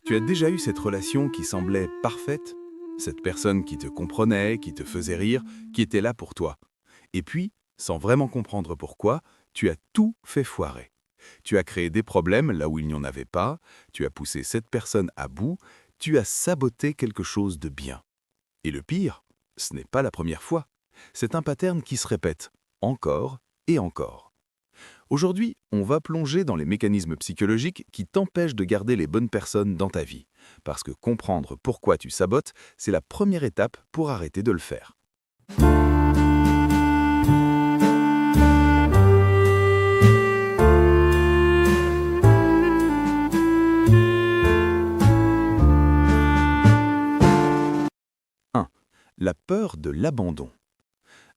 Tu as déjà eu cette relation qui semblait parfaite? Cette personne qui te comprenait, qui te faisait rire, qui était là pour toi. Et puis, sans vraiment comprendre pourquoi, tu as tout fait foirer. Tu as créé des problèmes là où il n'y en avait pas, tu as poussé cette personne à bout, tu as saboté quelque chose de bien. Et le pire, ce n'est pas la première fois. C'est un pattern qui se répète encore et encore. Aujourd'hui, on va plonger dans les mécanismes psychologiques qui t'empêchent de garder les bonnes personnes dans ta vie. Parce que comprendre pourquoi tu sabotes, c'est la première étape pour arrêter de le faire. La peur de l'abandon.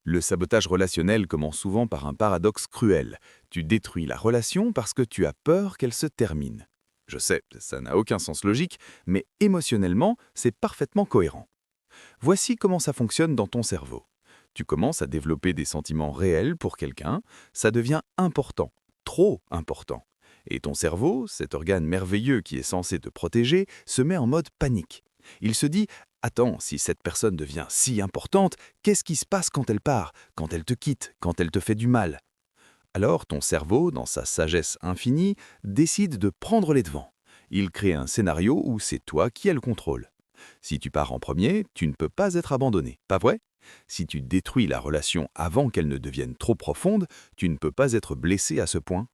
Le sabotage relationnel commence souvent par un paradoxe cruel. Tu détruis la relation parce que tu as peur qu'elle se termine. Je sais, ça n'a aucun sens logique, mais émotionnellement, c'est parfaitement cohérent. Voici comment ça fonctionne dans ton cerveau. Tu commences à développer des sentiments réels pour quelqu'un, ça devient important, trop important. Et ton cerveau, cet organe merveilleux qui est censé te protéger, se met en mode panique. Il se dit « Attends, si cette personne devient si importante, qu'est-ce qui se passe quand elle part, quand elle te quitte, quand elle te fait du mal ?» Alors ton cerveau, dans sa sagesse infinie, décide de prendre les devants. Il crée un scénario où c'est toi qui as le contrôle. Si tu pars en premier, tu ne peux pas être abandonné, pas vrai? Si tu détruis la relation avant qu'elle ne devienne trop profonde, tu ne peux pas être blessé à ce point.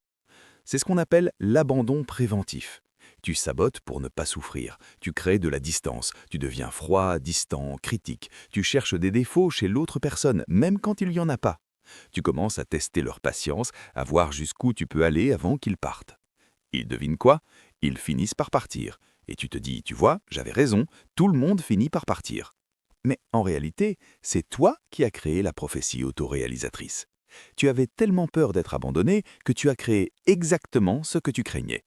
C'est ce qu'on appelle l'abandon préventif. Tu sabotes pour ne pas souffrir, tu crées de la distance, tu deviens froid, distant, critique, tu cherches des défauts chez l'autre personne, même quand il n'y en a pas. Tu commences à tester leur patience, à voir jusqu'où tu peux aller avant qu'ils partent. Ils devinent quoi? Ils finissent par partir. Et tu te dis, tu vois, j'avais raison, tout le monde finit par partir. Mais en réalité, c'est toi qui as créé la prophétie autoréalisatrice. Tu avais tellement peur d'être abandonné que tu as créé exactement ce que tu craignais.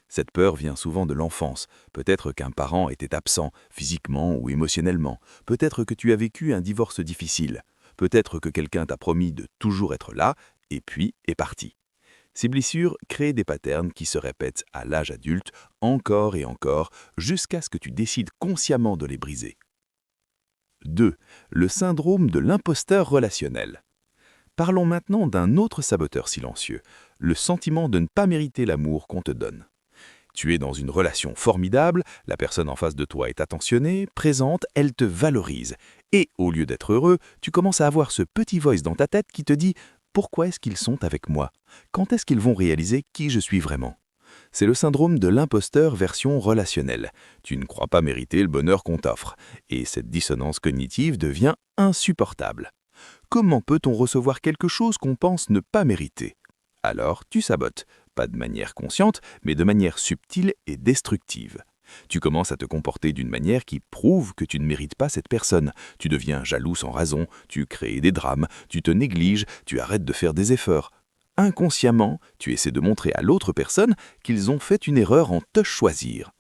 Cette peur vient souvent de l'enfance. Peut-être qu'un parent était absent, physiquement ou émotionnellement. Peut-être que tu as vécu un divorce difficile. Peut-être que quelqu'un t'a promis de toujours être là, et puis est parti. Ces blessures créent des patterns qui se répètent à l'âge adulte, encore et encore, jusqu'à ce que tu décides consciemment de les briser. 2. Le syndrome de l'imposteur relationnel. Parlons maintenant d'un autre saboteur silencieux, le sentiment de ne pas mériter l'amour qu'on te donne. Tu es dans une relation formidable, la personne en face de toi est attentionnée, présente, elle te valorise. Et au lieu d'être heureux, tu commences à avoir ce petit voice dans ta tête qui te dit « Pourquoi est-ce qu'ils sont avec moi? Quand est-ce qu'ils vont réaliser qui je suis vraiment ?» C'est le syndrome de l'imposteur version relationnelle. Tu ne crois pas mériter le bonheur qu'on t'offre. Et cette dissonance cognitive devient insupportable. Comment peut-on recevoir quelque chose qu'on pense ne pas mériter? Alors tu sabotes. Pas de manière consciente, mais de manière subtile et destructive. Tu commences à te comporter d'une manière qui prouve que tu ne mérites pas cette personne. Tu deviens jaloux sans raison, tu crées des drames, tu te négliges, tu arrêtes de faire des efforts. Inconsciemment, tu essaies de montrer à l'autre personne qu'ils ont fait une erreur en te choisir.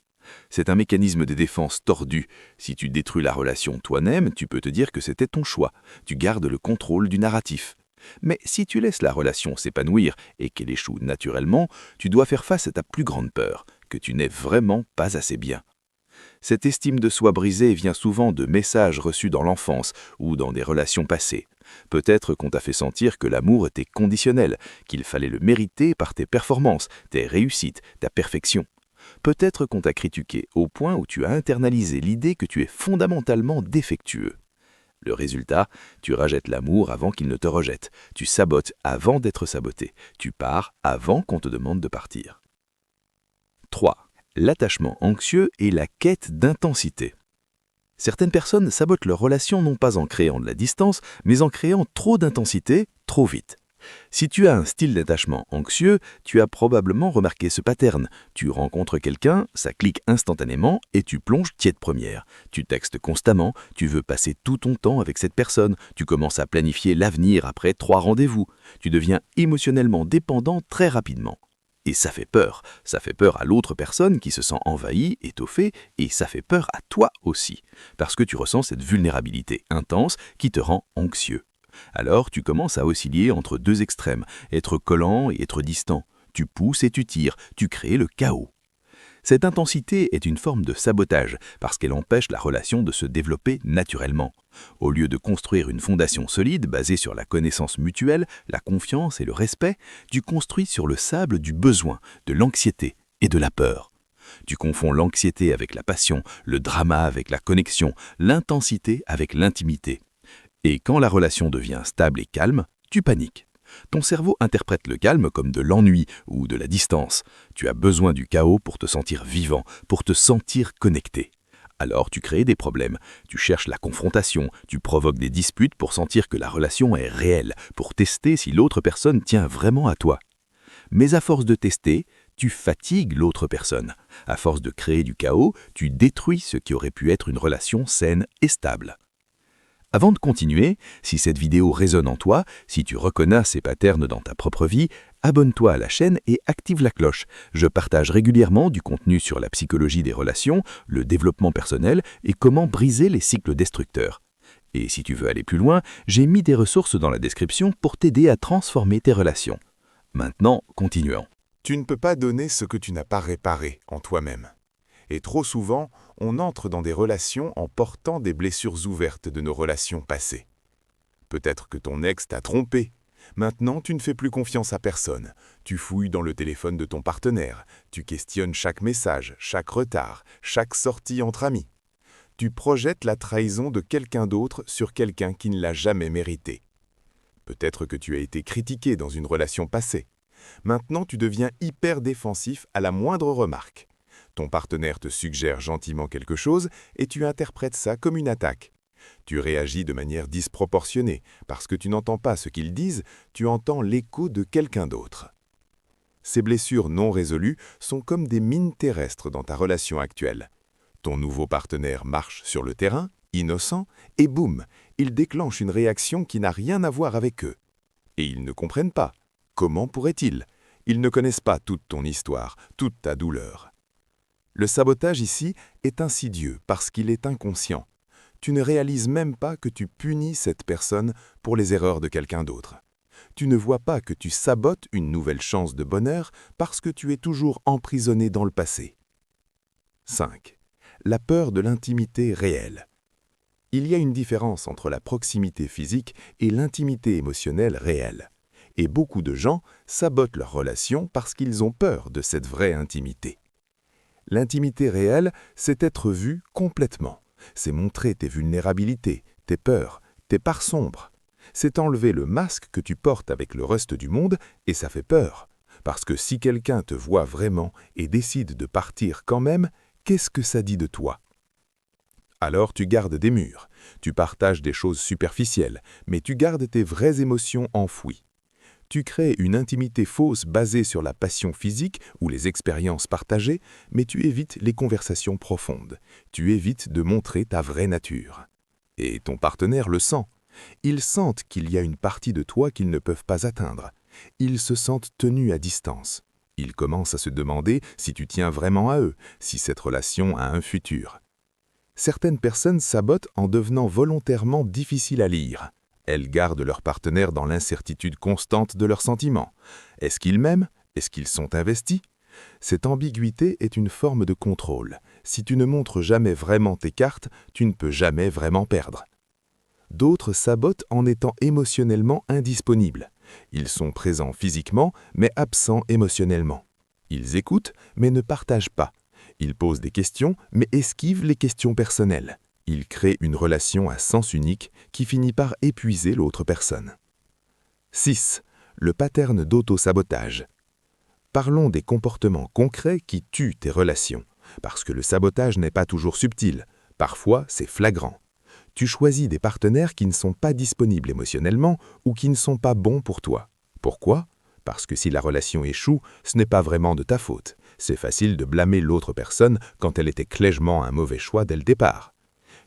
C'est un mécanisme de défense tordu. Si tu détruis la relation toi-même, tu peux te dire que c'était ton choix. Tu gardes le contrôle du narratif. Mais si tu laisses la relation s'épanouir et qu'elle échoue naturellement, tu dois faire face à ta plus grande peur, que tu n'es vraiment pas assez bien. Cette estime de soi brisée vient souvent de messages reçus dans l'enfance ou dans des relations passées. Peut-être qu'on t'a fait sentir que l'amour était conditionnel, qu'il fallait le mériter par tes performances, tes réussites, ta perfection. Peut-être qu'on t'a critiqué au point où tu as internalisé l'idée que tu es fondamentalement défectueux. Le résultat, tu rejettes l'amour avant qu'il ne te rejette. Tu sabotes avant d'être saboté. Tu pars avant qu'on te demande de partir. 3. L'attachement anxieux et la quête d'intensité. Certaines personnes sabotent leur relation non pas en créant de la distance, mais en créant trop d'intensité, trop vite. Si tu as un style d'attachement anxieux, tu as probablement remarqué ce pattern. Tu rencontres quelqu'un, ça clique instantanément et tu plonges tiède première. Tu textes constamment, tu veux passer tout ton temps avec cette personne, tu commences à planifier l'avenir après 3 rendez-vous. Tu deviens émotionnellement dépendant très rapidement. Et ça fait peur à l'autre personne qui se sent envahie, étoffée, et ça fait peur à toi aussi, parce que tu ressens cette vulnérabilité intense qui te rend anxieux. Alors tu commences à osciller entre 2 extrêmes, être collant et être distant. Tu pousses et tu tires, tu crées le chaos. Cette intensité est une forme de sabotage parce qu'elle empêche la relation de se développer naturellement. Au lieu de construire une fondation solide basée sur la connaissance mutuelle, la confiance et le respect, tu construis sur le sable du besoin, de l'anxiété et de la peur. Tu confonds l'anxiété avec la passion, le drama avec la connexion, l'intensité avec l'intimité. Et quand la relation devient stable et calme, tu paniques. Ton cerveau interprète le calme comme de l'ennui ou de la distance. Tu as besoin du chaos pour te sentir vivant, pour te sentir connecté. Alors tu crées des problèmes, tu cherches la confrontation, tu provoques des disputes pour sentir que la relation est réelle, pour tester si l'autre personne tient vraiment à toi. Mais à force de tester, tu fatigues l'autre personne. À force de créer du chaos, tu détruis ce qui aurait pu être une relation saine et stable. Avant de continuer, si cette vidéo résonne en toi, si tu reconnais ces patterns dans ta propre vie, abonne-toi à la chaîne et active la cloche. Je partage régulièrement du contenu sur la psychologie des relations, le développement personnel et comment briser les cycles destructeurs. Et si tu veux aller plus loin, j'ai mis des ressources dans la description pour t'aider à transformer tes relations. Maintenant, continuons. Tu ne peux pas donner ce que tu n'as pas réparé en toi-même. Et trop souvent, on entre dans des relations en portant des blessures ouvertes de nos relations passées. Peut-être que ton ex t'a trompé. Maintenant, tu ne fais plus confiance à personne. Tu fouilles dans le téléphone de ton partenaire. Tu questionnes chaque message, chaque retard, chaque sortie entre amis. Tu projettes la trahison de quelqu'un d'autre sur quelqu'un qui ne l'a jamais mérité. Peut-être que tu as été critiqué dans une relation passée. Maintenant, tu deviens hyper défensif à la moindre remarque. Ton partenaire te suggère gentiment quelque chose et tu interprètes ça comme une attaque. Tu réagis de manière disproportionnée parce que tu n'entends pas ce qu'ils disent, tu entends l'écho de quelqu'un d'autre. Ces blessures non résolues sont comme des mines terrestres dans ta relation actuelle. Ton nouveau partenaire marche sur le terrain, innocent, et boum, il déclenche une réaction qui n'a rien à voir avec eux. Et ils ne comprennent pas. Comment pourraient-ils? Ils ne connaissent pas toute ton histoire, toute ta douleur. Le sabotage ici est insidieux parce qu'il est inconscient. Tu ne réalises même pas que tu punis cette personne pour les erreurs de quelqu'un d'autre. Tu ne vois pas que tu sabotes une nouvelle chance de bonheur parce que tu es toujours emprisonné dans le passé. 5. La peur de l'intimité réelle. Il y a une différence entre la proximité physique et l'intimité émotionnelle réelle. Et beaucoup de gens sabotent leur relation parce qu'ils ont peur de cette vraie intimité. L'intimité réelle, c'est être vu complètement. C'est montrer tes vulnérabilités, tes peurs, tes parts sombres. C'est enlever le masque que tu portes avec le reste du monde et ça fait peur. Parce que si quelqu'un te voit vraiment et décide de partir quand même, qu'est-ce que ça dit de toi? Alors tu gardes des murs, tu partages des choses superficielles, mais tu gardes tes vraies émotions enfouies. Tu crées une intimité fausse basée sur la passion physique ou les expériences partagées, mais tu évites les conversations profondes. Tu évites de montrer ta vraie nature. Et ton partenaire le sent. Ils sentent qu'il y a une partie de toi qu'ils ne peuvent pas atteindre. Ils se sentent tenus à distance. Ils commencent à se demander si tu tiens vraiment à eux, si cette relation a un futur. Certaines personnes sabotent en devenant volontairement difficiles à lire. Elles gardent leur partenaire dans l'incertitude constante de leurs sentiments. Est-ce qu'ils m'aiment? Est-ce qu'ils sont investis? Cette ambiguïté est une forme de contrôle. Si tu ne montres jamais vraiment tes cartes, tu ne peux jamais vraiment perdre. D'autres sabotent en étant émotionnellement indisponibles. Ils sont présents physiquement, mais absents émotionnellement. Ils écoutent, mais ne partagent pas. Ils posent des questions, mais esquivent les questions personnelles. Ils créent une relation à sens unique qui finit par épuiser l'autre personne. 6. Le pattern d'auto-sabotage. Parlons des comportements concrets qui tuent tes relations, parce que le sabotage n'est pas toujours subtil, parfois c'est flagrant. Tu choisis des partenaires qui ne sont pas disponibles émotionnellement ou qui ne sont pas bons pour toi. Pourquoi? Parce que si la relation échoue, ce n'est pas vraiment de ta faute. C'est facile de blâmer l'autre personne quand elle était clairement un mauvais choix dès le départ.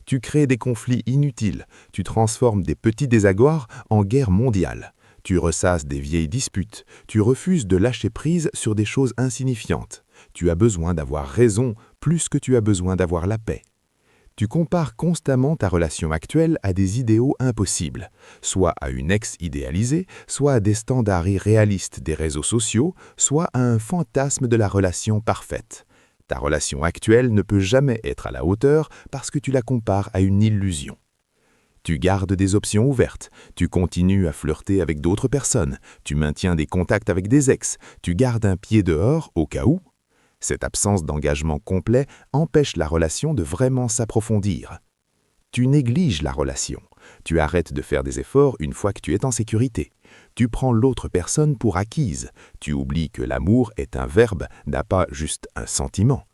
Tu crées des conflits inutiles, tu transformes des petits désaccords en guerre mondiale. Tu ressasses des vieilles disputes, tu refuses de lâcher prise sur des choses insignifiantes. Tu as besoin d'avoir raison plus que tu as besoin d'avoir la paix. Tu compares constamment ta relation actuelle à des idéaux impossibles, soit à une ex idéalisée, soit à des standards irréalistes des réseaux sociaux, soit à un fantasme de la relation parfaite. Ta relation actuelle ne peut jamais être à la hauteur parce que tu la compares à une illusion. Tu gardes des options ouvertes, tu continues à flirter avec d'autres personnes, tu maintiens des contacts avec des ex, tu gardes un pied dehors au cas où. Cette absence d'engagement complet empêche la relation de vraiment s'approfondir. Tu négliges la relation, tu arrêtes de faire des efforts une fois que tu es en sécurité. Tu prends l'autre personne pour acquise, tu oublies que l'amour est un verbe, n'a pas juste un sentiment.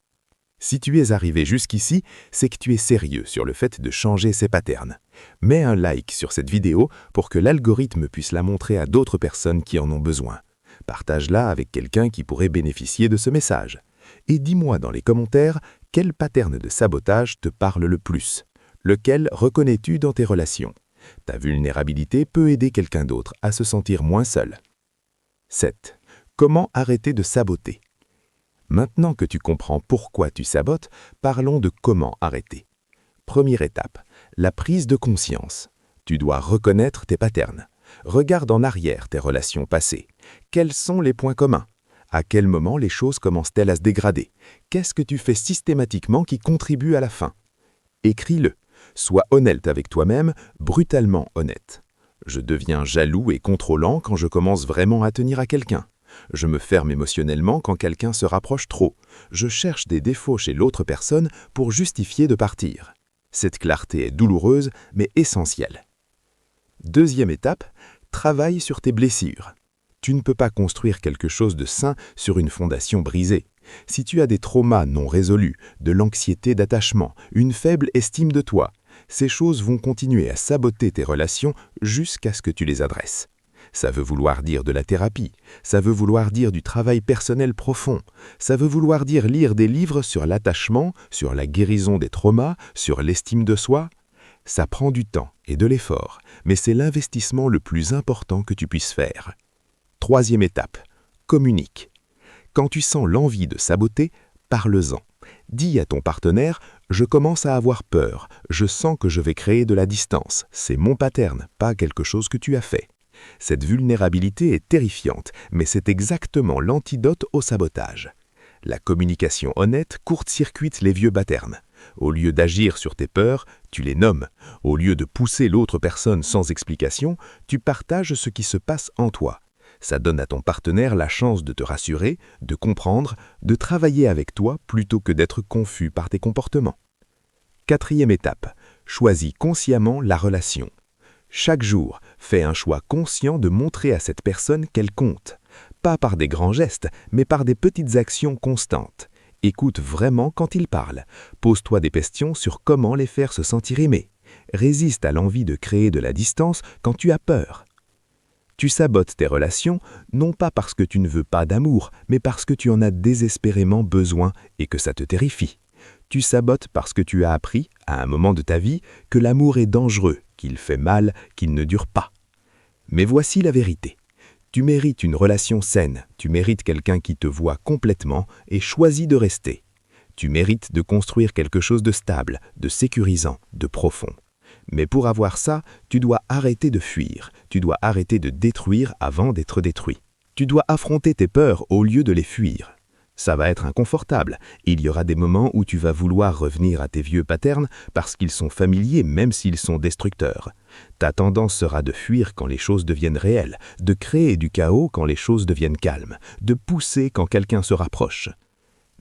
Si tu es arrivé jusqu'ici, c'est que tu es sérieux sur le fait de changer ces patterns. Mets un like sur cette vidéo pour que l'algorithme puisse la montrer à d'autres personnes qui en ont besoin. Partage-la avec quelqu'un qui pourrait bénéficier de ce message. Et dis-moi dans les commentaires quel pattern de sabotage te parle le plus. Lequel reconnais-tu dans tes relations? Ta vulnérabilité peut aider quelqu'un d'autre à se sentir moins seul. 7. Comment arrêter de saboter? Maintenant que tu comprends pourquoi tu sabotes, parlons de comment arrêter. Première étape, la prise de conscience. Tu dois reconnaître tes patterns. Regarde en arrière tes relations passées. Quels sont les points communs? À quel moment les choses commencent-elles à se dégrader? Qu'est-ce que tu fais systématiquement qui contribue à la fin? Écris-le. Sois honnête avec toi-même, brutalement honnête. Je deviens jaloux et contrôlant quand je commence vraiment à tenir à quelqu'un. Je me ferme émotionnellement quand quelqu'un se rapproche trop. Je cherche des défauts chez l'autre personne pour justifier de partir. Cette clarté est douloureuse, mais essentielle. Deuxième étape, travaille sur tes blessures. Tu ne peux pas construire quelque chose de sain sur une fondation brisée. Si tu as des traumas non résolus, de l'anxiété d'attachement, une faible estime de toi, ces choses vont continuer à saboter tes relations jusqu'à ce que tu les adresses. Ça veut vouloir dire de la thérapie, ça veut vouloir dire du travail personnel profond, ça veut vouloir dire lire des livres sur l'attachement, sur la guérison des traumas, sur l'estime de soi. Ça prend du temps et de l'effort, mais c'est l'investissement le plus important que tu puisses faire. Troisième étape, communique. Quand tu sens l'envie de saboter, parle-en. Dis à ton partenaire « Je commence à avoir peur, je sens que je vais créer de la distance, c'est mon pattern, pas quelque chose que tu as fait ». Cette vulnérabilité est terrifiante, mais c'est exactement l'antidote au sabotage. La communication honnête court-circuite les vieux patterns. Au lieu d'agir sur tes peurs, tu les nommes. Au lieu de pousser l'autre personne sans explication, tu partages ce qui se passe en toi. Ça donne à ton partenaire la chance de te rassurer, de comprendre, de travailler avec toi plutôt que d'être confus par tes comportements. Quatrième étape, choisis consciemment la relation. Chaque jour, fais un choix conscient de montrer à cette personne qu'elle compte. Pas par des grands gestes, mais par des petites actions constantes. Écoute vraiment quand il parle. Pose-toi des questions sur comment les faire se sentir aimés. Résiste à l'envie de créer de la distance quand tu as peur. Tu sabotes tes relations, non pas parce que tu ne veux pas d'amour, mais parce que tu en as désespérément besoin et que ça te terrifie. Tu sabotes parce que tu as appris, à un moment de ta vie, que l'amour est dangereux, qu'il fait mal, qu'il ne dure pas. Mais voici la vérité. Tu mérites une relation saine, tu mérites quelqu'un qui te voit complètement et choisit de rester. Tu mérites de construire quelque chose de stable, de sécurisant, de profond. Mais pour avoir ça, tu dois arrêter de fuir, tu dois arrêter de détruire avant d'être détruit. Tu dois affronter tes peurs au lieu de les fuir. Ça va être inconfortable. Il y aura des moments où tu vas vouloir revenir à tes vieux patterns parce qu'ils sont familiers même s'ils sont destructeurs. Ta tendance sera de fuir quand les choses deviennent réelles, de créer du chaos quand les choses deviennent calmes, de pousser quand quelqu'un se rapproche.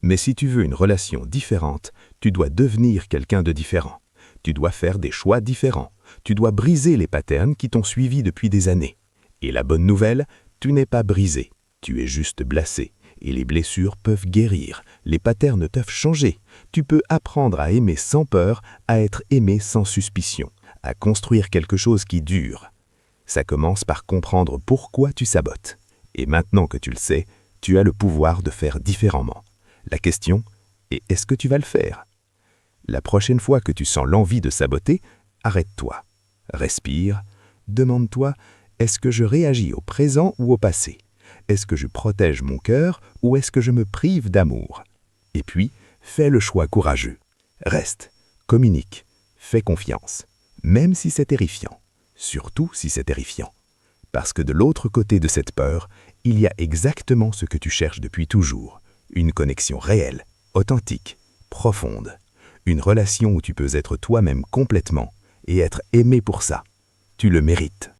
Mais si tu veux une relation différente, tu dois devenir quelqu'un de différent. Tu dois faire des choix différents. Tu dois briser les patterns qui t'ont suivi depuis des années. Et la bonne nouvelle, tu n'es pas brisé, tu es juste blessé. Et les blessures peuvent guérir, les patterns peuvent changer. Tu peux apprendre à aimer sans peur, à être aimé sans suspicion, à construire quelque chose qui dure. Ça commence par comprendre pourquoi tu sabotes. Et maintenant que tu le sais, tu as le pouvoir de faire différemment. La question est, est-ce que tu vas le faire? La prochaine fois que tu sens l'envie de saboter, arrête-toi. Respire. Demande-toi, est-ce que je réagis au présent ou au passé? Est-ce que je protège mon cœur ou est-ce que je me prive d'amour? Et puis, fais le choix courageux. Reste, communique, fais confiance, même si c'est terrifiant. Surtout si c'est terrifiant. Parce que de l'autre côté de cette peur, il y a exactement ce que tu cherches depuis toujours, une connexion réelle authentique, profonde. Une relation où tu peux être toi-même complètement et être aimé pour ça. Tu le mérites.